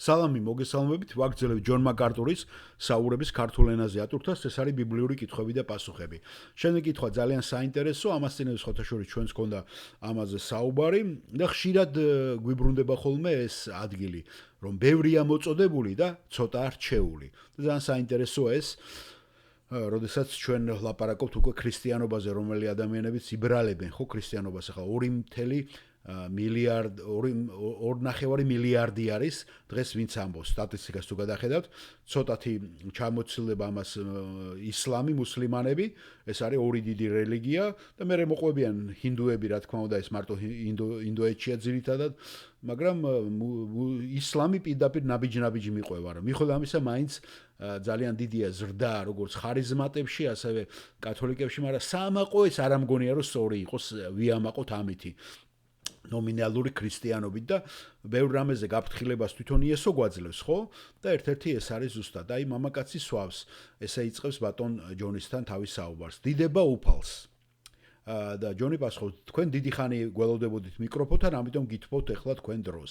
სალამი მოგესალმებით, ვაგრძელებ ჯონ მაკარტურის საუბრების ქართულ ენაზე ატურთას, ეს არის ბიბლიური კითხვები და პასუხები. Შემდეგ კითხვა ძალიან საინტერესო, ამას წინების ხოთაშორის ჩვენს გქონდა ამაზე საუბარი და ხშირად გვიბრუნდება ხოლმე ეს ადგილი, რომ ბევრია მოწოდებული და ცოტა რჩეული. ძალიან საინტერესოა ეს, როდესაც ჩვენ ლაპარაკობთ უკვე ქრისტიანობაზე, რომელი ადამიანებიც იბრალებენ ხო ქრისტიანობას, ახლა 2.5 მილიარდი არის დღეს ვინც ამბობს სტატისტიკას თუ გადახედავთ ცოტათი ჩამოცილდება ამას ისლამი მუსლიმანები ეს არის ორი დიდი რელიგია და მე მოყვებიან ჰინდუები რა თქმა უნდა ეს მარტო ინდოეთშია ძირითადად მაგრამ ისლამი პირდაპირ ნაბიჯ-ნაბიჯი მიყვება რა მიხოლა ამისა მაინც ძალიან დიდია ზრდა როგორც ხარიზმატებში ასევე კათოლიკებში მაგრამ საამაყო ეს არ ამგონია რომ სწორი იყოს ვიამაყოთ ამითი ნომინალური ქრისტიანობით და ბევრ რამეზე გაფრთხილებას თვითონ იესო გვაძლევს, ხო? და ერთ-ერთი ეს არის ზუსტად, აი მამაკაცი სვავს, ესე იწყებს ბატონ ჯონისთან თავის საუბარს. დიდება უფალს. და ჯონი პასუხობს, თქვენ დიდი ხანი გველოდებოდით მიკროფონთან, ამიტომ გითხოვთ ეხლა თქვენ დროს.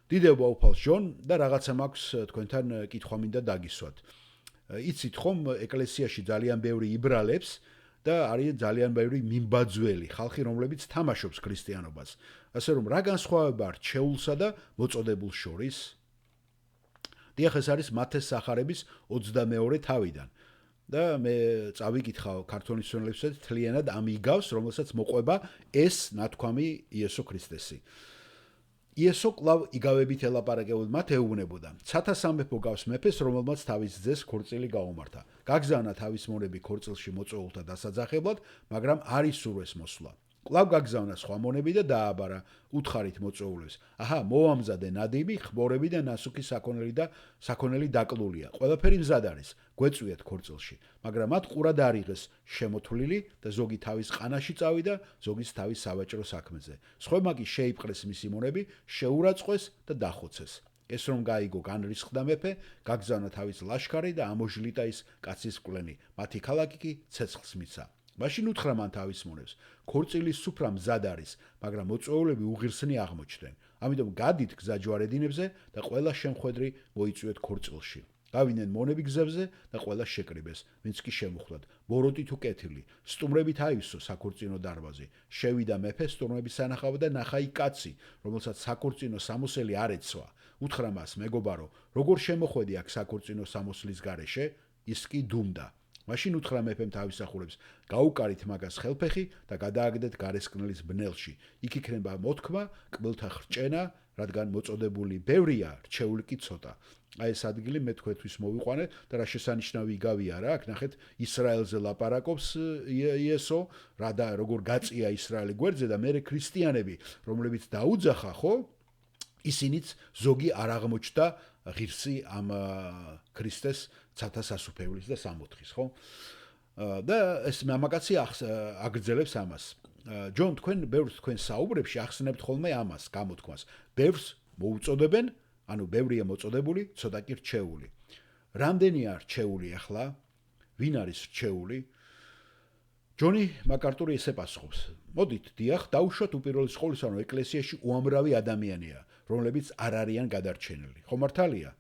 დიდება უფალს ჯონ და რაღაცა მაქვს თქვენთან კითხვა მინდა დაგისვათ. იცით ხომ, ეკლესიაში ძალიან ბევრი იბრალებს და არის ძალიან ბევრი მიმბაძველი ხალხი, რომლებიც თამაშობს ქრისტიანობას. ასე რომ რა განსხვავება რჩეულსა და მოწოდებულს შორის? დიახ, ეს არის მათეს სახარების 22 თავიდან. და მე წავიკითხავ ქართული მცოდნელებსაც თლიანად ამიგავს, რომელსაც მოყვება ეს ნათქვამი იესო ქრისტესი. იესო კვლავ იგავებით ელაპარაკებოდა, მათ ეუბნებოდა: "ცათა სამეფო გავს მეფეს, რომელმაც თავის ძეს ქორწილი გაუმართა. გაგზავნა თავის მონები ქორწილში მოწვეულთა დასაძახებლად, მაგრამ არ ისურვეს მოსვლა. კვლავ გაგზავნა სხვა მონები და დააბარა უთხარით მოწვეულებს. აჰა, მოვამზადე ნადიმი, ხბორები და ნასუქი საქონელი დაკლულია. ყველაფერი მზად არის. გვეწვიათ ქორწილში, მაგრამ მათ ყურად არ იღეს შემოთვლილი და ზოგი თავის ყანაში წავიდა, ზოგის თავის სავაჭრო საქმეზე. სხვებმა კი შეიპყრეს მისი მონები, შეურაცხყვეს და დახოცეს. ეს რომ გაიგო განრისხდა მეფე, გაგზავნა თავის ლაშქარი და ამოჟლიტა ის კაცის მკვლენი. მათი ქალაქი კი ცეცხლს მიცა. მაშინ უთხრა მან თავის მონებს: ქორწილის სუფრა მზად არის, მაგრამ მოწვეულები უღირსნი აღმოჩნდნენ. ამიტომ გადით გზაჯვარედინებზე და ყველა შემხვედრი მოიწვიეთ ქორწილში. გავიდნენ მონები გზებზე და ყველა შეკრიბეს, ვინც კი შემოხვდათ. ბოროტი თუ კეთილი, სტუმრებით აივსო საქორწინო დარბაზი. შევიდა მეფე სტუმრების სანახავად და ნახა იქ კაცი, რომელსაც საქორწინო სამოსელი არ ეცვა. უთხრა მას: მეგობარო, როგორ შემოხვედი აქ საქორწინო სამოსლის გარეშე? ის კი დუმდა. მაშინ უთხრა მეფემ თავისახურებს: გაუკარით მაგას ხელფეხი და გადააგდეთ გარესკნელის ბნელში. იქ იქნება მოთქმა, კბილთა ხრჭენა, რადგან მოწოდებული ბევრია, რჩეული კი ცოტა. აი ეს ადგილი მე თქვენთვის მოვიყვანე და რა შესანიშნავი იგავია რა, აქ ნახეთ ისრაელზე ლაპარაკობს იესო, რა და როგორ გაწია ისრაელი გვერდზე და მე ქრისტიანები, რომლებიც დაუძახა, ხო? ისინიც ზოგი არ აღმოჩნდა ღირსი ამ ქრისტეს ცათა სასუფეველის და სამოთხის, ხო? და ეს მამაკაცი აგრძელებს ამას. ჯონ, თქვენ ბევრს თქვენ საუბრებში ახსნებთ ხოლმე ამას, გამოთქმას. ბევრს მოუწოდებენ, ანუ ბევრია მოწოდებული, ცოტა კი რჩეული. რამდენია რჩეული ახლა? ვინ არის რჩეული? ჯონი მაკარტური ესე პასუხობს: მოდით, დიახ, დაუშვათ უპირველეს ყოვლისა, რომ ეკლესიაში უამრავი ადამიანია, რომლებიც არ არიან გადარჩენილი. ხო მართალია?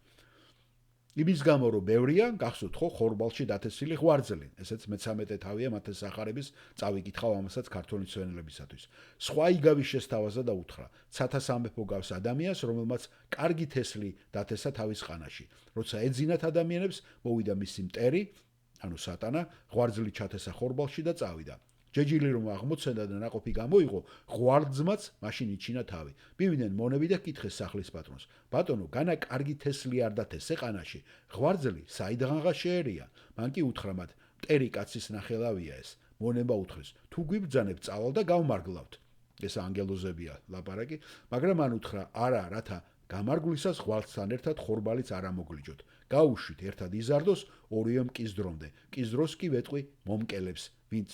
იმის გამო რომ ბევრია, გახსოვთ ხო, ხორბალში დათესილი ღვარძლი, ესეც მე-13 თავია მათეს სახარების, წავიკითხავ ამასაც ქართული მცოდნელებისათვის. სხვა იგავის შესთავაზა და უთხრა: ცათა სამეფო გავს ადამიანს, რომელმაც კარგი თესლი დათესა თავის ყანაში. როცა ეძინათ ადამიანებს, მოვიდა მისი მტერი, ანუ სატანა, ღვარძლი ჩათესა ხორბალში და წავიდა. ჯეჯილი რომ აღმოცენდა და ნაყოფი გამოიღო, ღვარძმაც მაშინ იჩინა თავი. მივიდნენ მონები და კითხეს სახლის პატრონს: ბატონო, განა კარგი თესლი არ დათესე ყანაში? ღვარძლი საიდღანღა შეერია. მან კი უთხრა მათ: მტერი კაცის ნახელავია ეს. მონება უთხრეს: თუ გვიბრძანებ, წავალ და გავმარგლავთ. ეს ანგელოზებია ლაპარაკი, მაგრამ მან უთხრა: არა, რათა გამარგვლისას ღვარძთან ერთად ხორბალიც არ ამოგლიჯოთ. გაუშვით, ერთად იზარდოს, ორივე მკისდრომდე. მკისდროს კი ვეტყვი მომკელებს, ვინც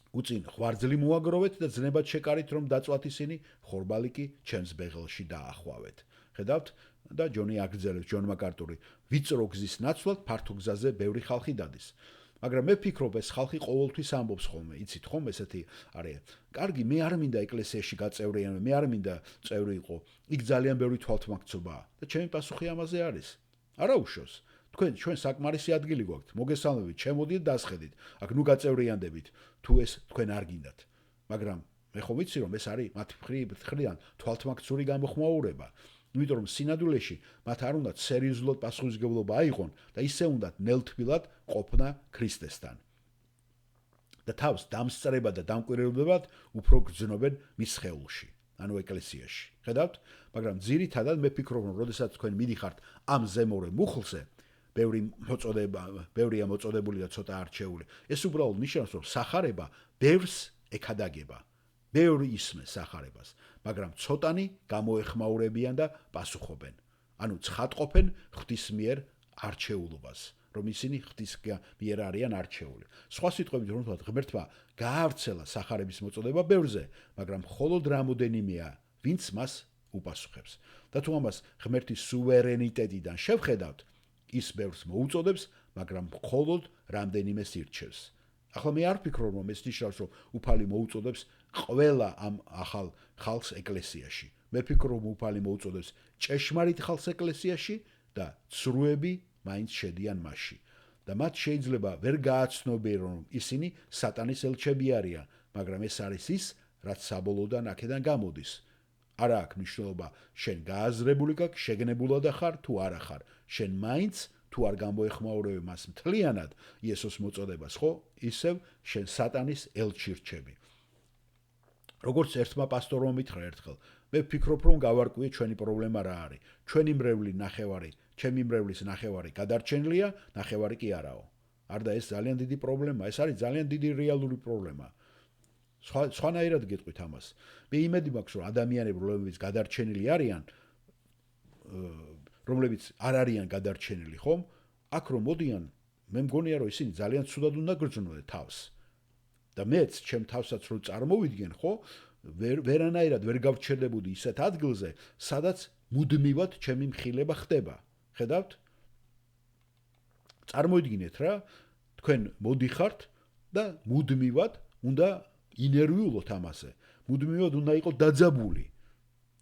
უწინ ღვარძლი მოაგროვეთ და ძნებად შეკარით, რომ დაწვათ ისინი, ხორბალი კი ჩემს ბეღელში დაახვავეთ. ხედავთ? და ჯონი აგრძელებს, ჯონ მაკარტური: ვიწრო გზის ნაცვლად ფართო გზაზე ბევრი ხალხი დადის. მაგრამ მე ვფიქრობ ეს ხალხი ყოველთვის ამბობს ხოლმე, იცით ხომ ესეთი არის. კარგი, მე არ მინდა ეკლესიაში გაწევრიანება, მე არ მინდა წევრი იყო. იქ ძალიან ბევრი თვალთმაქცობაა და ჩემი პასუხი ამაზე არის. არა უშავს. ჩვენ საკმარისი ადგილი გვაქვს. მოგესალმებით, შემოდით დასხედით. აქ ნუ გაწევრიანდებით, თუ ეს თქვენ არ გინდათ. მაგრამ მე ხო ვიცი რომ ეს არის მათ მხრიდან თვალთმაქცური გამოხმაურება. იმიტომ რომ სინამდვილეში მათ არ უნდათ სერიოზულად პასუხისმგებლობა აიღონ და ისე უნდათ ნელთბილად ყოფნა ქრისტესთან. და თავს დამსწრება და დამკვირვებლებად უფრო გრძნობენ მის სხეულში, ანუ ეკლესიაში. ხედავთ? მაგრამ ძირითადად მე ვფიქრობ რომ როდესაც თქვენ მიდიხართ ამ ზემოვრე მუხლზე, ბევრია მოწოდებული და ცოტა არჩეული. ეს უბრალოდ ნიშნავს რომ სახარება ბევრს ეკადაგება. ბევრი ისმეს სახარებას, მაგრამ ცოტანი გამოეხმაურებიან და პასუხობენ. ანუ ცხადყოფენ ღვთის მიერ არჩეულობას, რომ ისინი ღვთის მიერ არიან არჩეული. სხვა სიტყვებით რომ ვთქვათ, ღმერთმა გაავრცელა სახარების მოწოდება ბევრზე, მაგრამ მხოლოდ რამოდენიმეა, ვინც მას უპასუხებს. და თუ ამას ღმერთის სუვერენიტეტიდან შევხედავთ, ის ბევრს მოუწოდებს, მაგრამ მხოლოდ რამდენიმეს ირჩევს. ახლა მე არ ვფიქრობ რომ ეს ნიშნავს რომ უფალი მოუწოდებს ყველა ამ ახალ ხალხს ეკლესიაში. მე ვფიქრობ რომ უფალი მოუწოდებს ჭეშმარიტ ხალხს ეკლესიაში და ცრუები მაინც შედიან მასში. და მათ შეიძლება ვერ გააცნობიერონ რომ ისინი სატანის ელჩები არიან, მაგრამ ეს არის ის, რაც საბოლოოდან აქედან გამოდის. არა აქვს მნიშვნელობა შენ გააზრებული გაქვს, შეგნებულად ხარ თუ არა ხარ. შენ მაინც თუ არ გამოეხმაურებ მას მთლიანად იესოს მოწოდებას, ხო? ისევ შენ სატანის ელჩი რჩები. როგორც ერთმა პასტორმა მითხრა ერთხელ, მე ვფიქრობ რომ გავარკვიე ჩვენი პრობლემა რა არის. ჩვენი მრევლი ნახევარი, ჩემი მრევლის ნახევარი გადარჩენილია, ნახევარი კი არაო. არ და ეს ძალიან დიდი პრობლემა, ეს არის ძალიან დიდი რეალური პრობლემა. სხვანაირად გეტყვით ამას. მე იმედი მაქვს რომ ადამიანები რომლებიც გადარჩენილი არიან, რომლებიც არ არიან გადარჩენილი, ხომ? აქ რომ მოდიან, მე მგონია რომ ისინი ძალიან ცუდად უნდა გრძნოდეთ თავს. და მეც ჩემ თავსაც რო წარმოვიდგენ, ხო? ვერანაირად ვერ გავჩერდებოდი ისეთ ადგილზე, სადაც მუდმივად ჩემი მხილება ხდება. ხედავთ? წარმოიდგინეთ რა, თქვენ მოდიხართ და მუდმივად უნდა ინერვიულოთ ამაზე. მუდმივად უნდა იყო დაძაბული.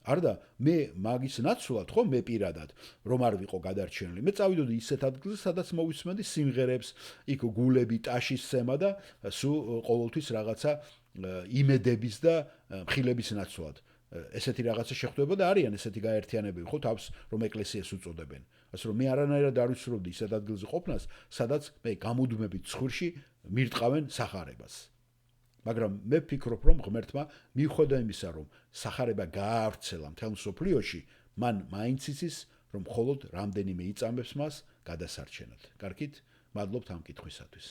არ და მე მაგის ნაცვლად ხო მე პირადად რომ არ ვიყო გადარჩენილი. მე წავიდოდი ისეთ ადგილზე, სადაც მოვისმენდი სიმღერებს, იქ გულები, ტაშის სცემა და სულ ყოველთვის რაღაცა იმედების და მხილების ნაცვლად. ესეთი რაღაცა შეხვდება და არიან ესეთი გაერთიანებები, ხო თავს რომ ეკლესიას უწოდებენ. ასე რომ მე არანაირად არ ვისურვებდი ისეთ ადგილზე ყოფნას, სადაც მე გამუდმებით ცხვირში მირტყავენ სახარებას. მაგრამ მე ვფიქრობ რომ ღმერთმა მიუხედავად იმისა რომ სახარება გაავრცელა მთელ მსოფლიოში, მან მაინც იცის რომ მხოლოდ რამდენიმე იწამებს მას გადასარჩენად. კარგით? მადლობთ ამ კითხვისათვის.